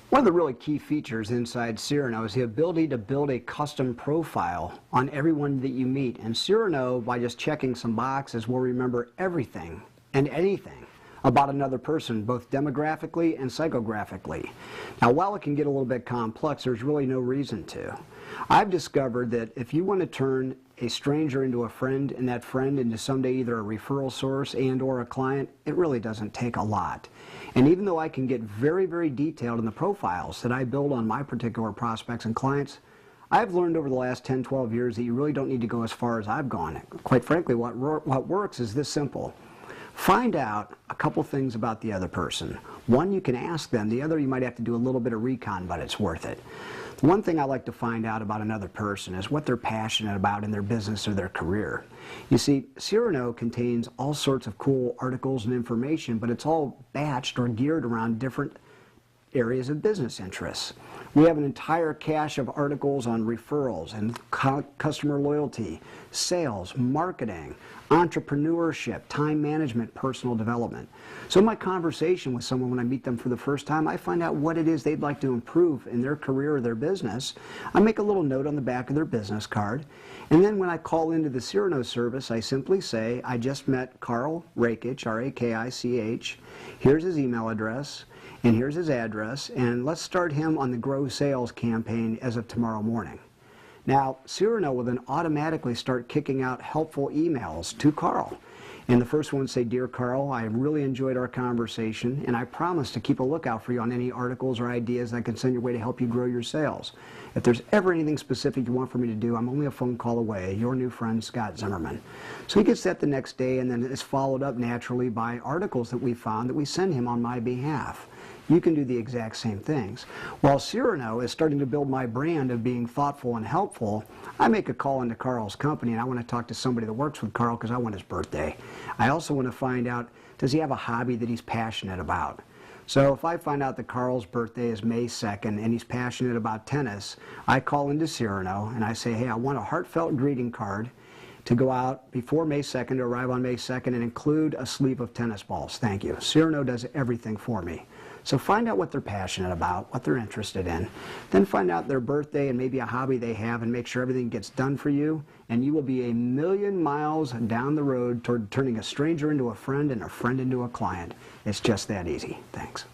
One of the really key features inside Cyrano is the ability to build a custom profile on everyone that you meet. And Cyrano, by just checking some boxes, will remember everything and anything about another person, both demographically and psychographically. Now, while it can get a little bit complex, there's really no reason to. I've discovered that if you want to turn a stranger into a friend and that friend into someday either a referral source and or a client, it really doesn't take a lot. And even though I can get very, very detailed in the profiles that I build on my particular prospects and clients, I've learned over the last 10, 12 years that you really don't need to go as far as I've gone. Quite frankly, what works is this simple. Find out a couple things about the other person. One, you can ask them. The other, you might have to do a little bit of recon, but it's worth it. The one thing I like to find out about another person is what they're passionate about in their business or their career. You see, Cyrano contains all sorts of cool articles and information, but it's all batched or geared around different areas of business interests. We have an entire cache of articles on referrals and customer loyalty, sales, marketing, entrepreneurship, time management, personal development. So in my conversation with someone when I meet them for the first time, I find out what it is they'd like to improve in their career or their business. I make a little note on the back of their business card. And then when I call into the Cyrano service, I simply say, I just met Carl Rakich, R-A-K-I-C-H. Here's his email address. And here's his address, and let's start him on the Grow Sales campaign as of tomorrow morning. Now, Cyrano will then automatically start kicking out helpful emails to Carl. And the first one would say, Dear Carl, I really enjoyed our conversation, and I promise to keep a lookout for you on any articles or ideas I can send your way to help you grow your sales. If there's ever anything specific you want for me to do, I'm only a phone call away. Your new friend, Scott Zimmerman. So he gets that the next day, and then it's followed up naturally by articles that we found that we send him on my behalf. You can do the exact same things. While Cyrano is starting to build my brand of being thoughtful and helpful, I make a call into Carl's company and I want to talk to somebody that works with Carl because I want his birthday. I also want to find out, does he have a hobby that he's passionate about? So if I find out that Carl's birthday is May 2nd and he's passionate about tennis, I call into Cyrano and I say, hey, I want a heartfelt greeting card to go out before May 2nd, to arrive on May 2nd, and include a sleeve of tennis balls. Thank you. Cyrano does everything for me. So find out what they're passionate about, what they're interested in. Then find out their birthday and maybe a hobby they have and make sure everything gets done for you. And you will be a million miles down the road toward turning a stranger into a friend and a friend into a client. It's just that easy. Thanks.